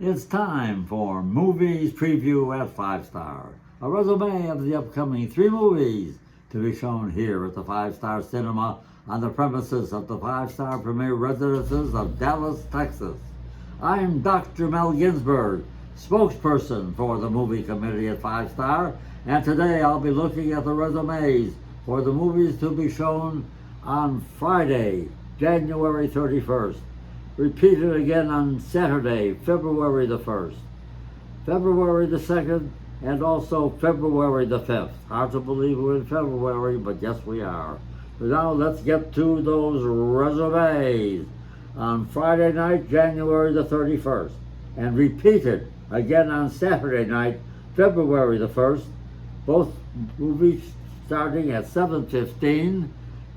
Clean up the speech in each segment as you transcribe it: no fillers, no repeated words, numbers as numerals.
It's time for Movies Preview at 5 Star, a resume of the upcoming 3 movies to be shown here at the 5 Star Cinema on the premises of the 5 Star Premier Residences of Dallas, Texas. I'm Dr. Mel Ginsberg, spokesperson for the movie committee at 5 Star, and today I'll be looking at the resumes for the movies to be shown on Friday, January 31st. Repeated again on Saturday, February the 1st, February the 2nd, and also February the 5th. Hard to believe we're in February, but yes we are. So now let's get to those resumes. On Friday night, January the 31st, and repeated again on Saturday night, February the 1st, both movies starting at 7:15.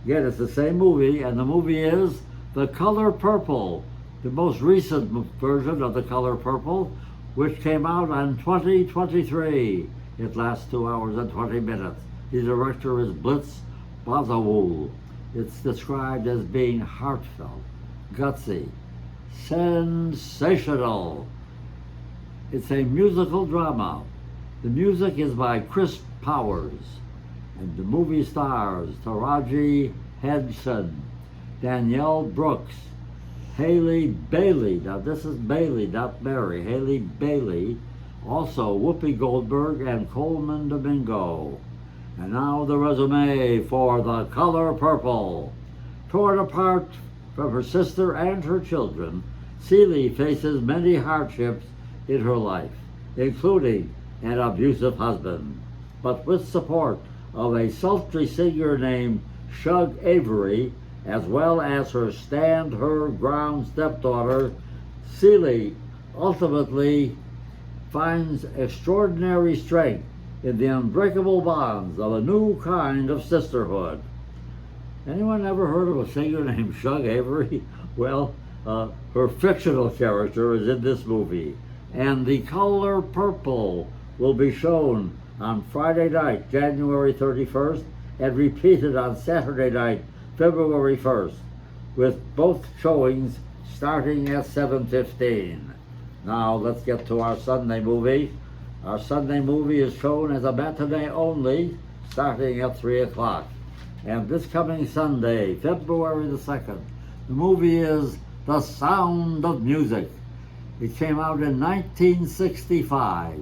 Again, it's the same movie, and the movie is The Color Purple, the most recent version of The Color Purple, which came out on 2023. It lasts 2 hours and 20 minutes. The director is Blitz Bazawule. It's described as being heartfelt, gutsy, sensational. It's a musical drama. The music is by Chris Powers, and the movie stars Taraji Henson, Danielle Brooks, Haley Bailey. Now this is Bailey, not Mary. Haley Bailey. Also Whoopi Goldberg and Coleman Domingo. And now the resume for The Color Purple. Torn apart from her sister and her children, Celie faces many hardships in her life, including an abusive husband. But with support of a sultry singer named Shug Avery, as well as her stand-her-ground stepdaughter, Celie ultimately finds extraordinary strength in the unbreakable bonds of a new kind of sisterhood. Anyone ever heard of a singer named Shug Avery? Well, her fictional character is in this movie. And The Color Purple will be shown on Friday night, January 31st, and repeated on Saturday night, February 1st, with both showings starting at 7:15. Now let's get to our Sunday movie. Our Sunday movie is shown as a matinee only, starting at 3 o'clock. And this coming Sunday, February the 2nd, the movie is The Sound of Music. It came out in 1965.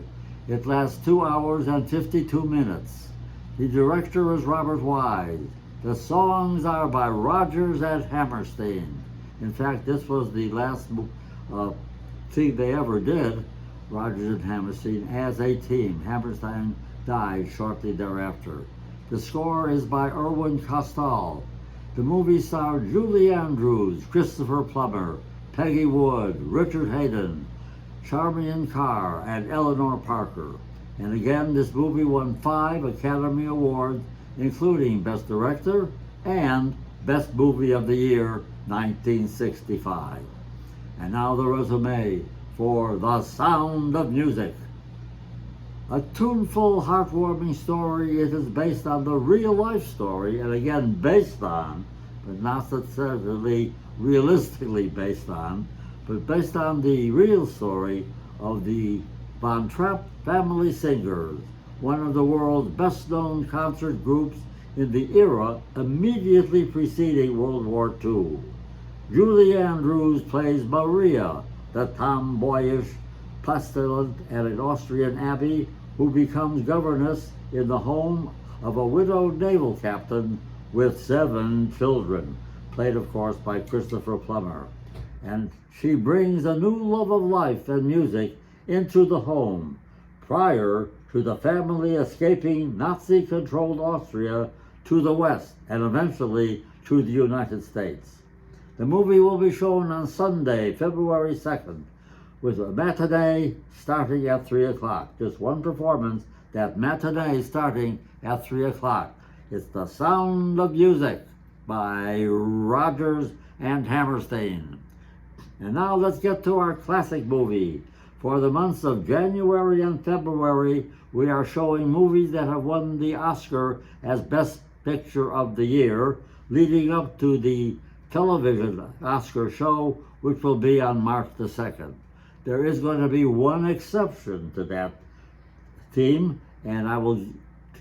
It lasts 2 hours and 52 minutes. The director is Robert Wise. The songs are by Rodgers and Hammerstein. In fact, this was the last thing they ever did, Rodgers and Hammerstein, as a team. Hammerstein died shortly thereafter. The score is by Irwin Kostal. The movie starred Julie Andrews, Christopher Plummer, Peggy Wood, Richard Hayden, Charmian Carr, and Eleanor Parker. And again, this movie won 5 Academy Awards, including Best Director and Best Movie of the Year, 1965. And now the resume for The Sound of Music. A tuneful, heartwarming story. It is based on the real-life story, and again, based on, but not necessarily realistically based on, but based on the real story of the Von Trapp Family Singers, one of the world's best-known concert groups in the era immediately preceding World War II. Julie Andrews plays Maria, the tomboyish postulante at an Austrian abbey who becomes governess in the home of a widowed naval captain with 7 children, played of course by Christopher Plummer. And she brings a new love of life and music into the home, prior to the family escaping Nazi-controlled Austria to the West and eventually to the United States. The movie will be shown on Sunday, February 2nd, with a matinee starting at 3 o'clock. Just one performance, that matinee starting at 3 o'clock. It's The Sound of Music by Rodgers and Hammerstein. And now let's get to our classic movie. For the months of January and February, we are showing movies that have won the Oscar as Best Picture of the Year, leading up to the television Oscar show, which will be on March the 2nd. there is going to be one exception to that theme, and I will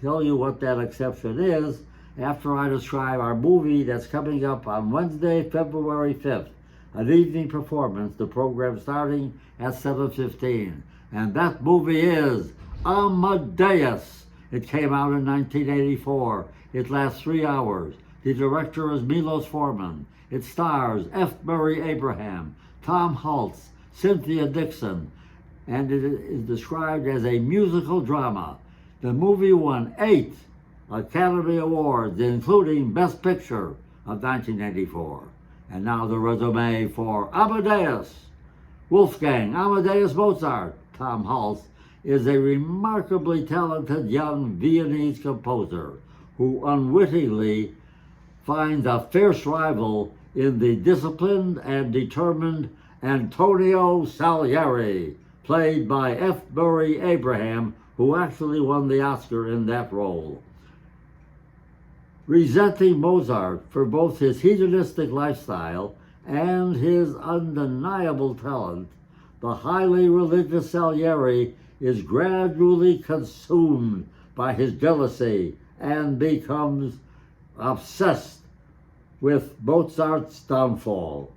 tell you what that exception is after I describe our movie that's coming up on Wednesday, February 5th, an evening performance, the program starting at 7:15. And that movie is Amadeus. It came out in 1984. It lasts 3 hours. The director is Milos Forman. It stars F. Murray Abraham, Tom Hulce, Cynthia Dixon, and it is described as a musical drama. The movie won 8 Academy Awards, including Best Picture of 1984. And now the resume for Amadeus. Wolfgang Amadeus Mozart, Tom Hulce, is a remarkably talented young Viennese composer who unwittingly finds a fierce rival in the disciplined and determined Antonio Salieri, played by F. Murray Abraham, who actually won the Oscar in that role. Resenting Mozart for both his hedonistic lifestyle and his undeniable talent, the highly religious Salieri is gradually consumed by his jealousy and becomes obsessed with Mozart's downfall,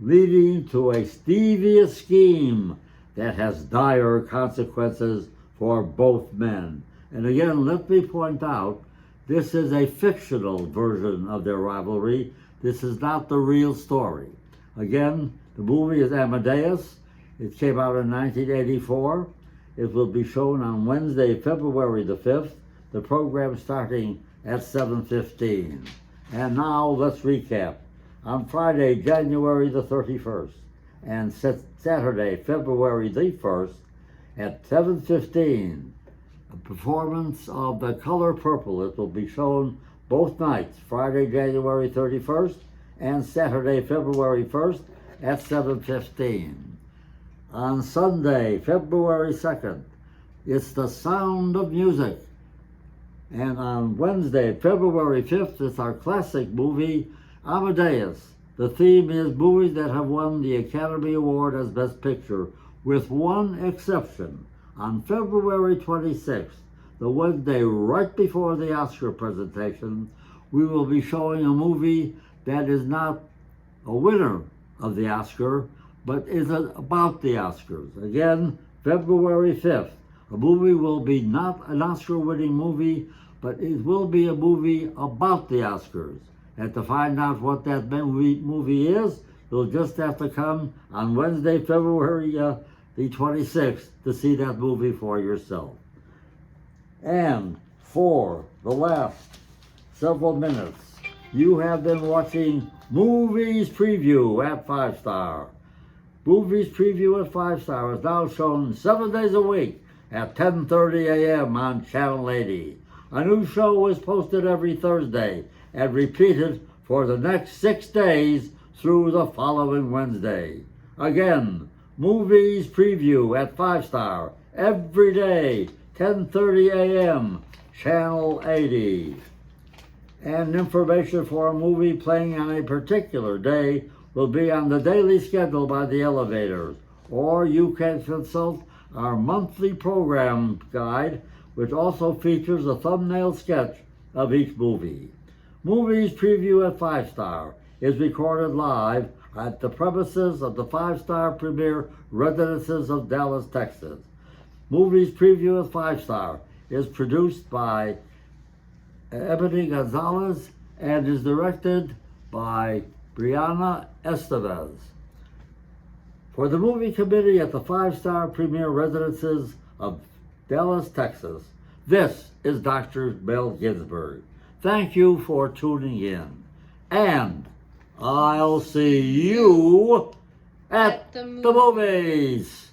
leading to a devious scheme that has dire consequences for both men. And again, let me point out, this is a fictional version of their rivalry. This is not the real story. Again, the movie is Amadeus. It came out in 1984. It will be shown on Wednesday, February the 5th. The program starting at 7:15. And now let's recap. On Friday, January the 31st, and Saturday, February the 1st, at 7:15, a performance of The Color Purple. It will be shown both nights, Friday, January 31st, and Saturday, February 1st, at 7:15. On Sunday, February 2nd, it's The Sound of Music. And on Wednesday, February 5th, it's our classic movie, Amadeus. The theme is movies that have won the Academy Award as Best Picture, with one exception. On February 26th, the Wednesday right before the Oscar presentation, we will be showing a movie that is not a winner of the Oscar, but is about the Oscars. Again, February 5th, a movie will be not an Oscar-winning movie, but it will be a movie about the Oscars. And to find out what that movie is, you'll just have to come on Wednesday, February the 26th, to see that movie for yourself. And for the last several minutes, you have been watching Movies Preview at 5 Star. Movies Preview at 5 Star is now shown 7 days a week at 10:30 a.m. on Channel 80. A new show is posted every Thursday and repeated for the next 6 days through the following Wednesday. Again, Movies Preview at 5 Star every day, 10:30 a.m., Channel 80. And information for a movie playing on a particular day will be on the daily schedule by the Elevators, or you can consult our monthly program guide, which also features a thumbnail sketch of each movie. Movies Preview at 5 Star is recorded live at the premises of the 5 Star Premier Residences of Dallas, Texas. Movies Preview at 5 Star is produced by Ebony Gonzalez and is directed by Brianna Estevez. For the movie committee at the 5 Star Premier Residences of Dallas, Texas, this is Dr. Mel Ginsberg. Thank you for tuning in, and I'll see you at the movies.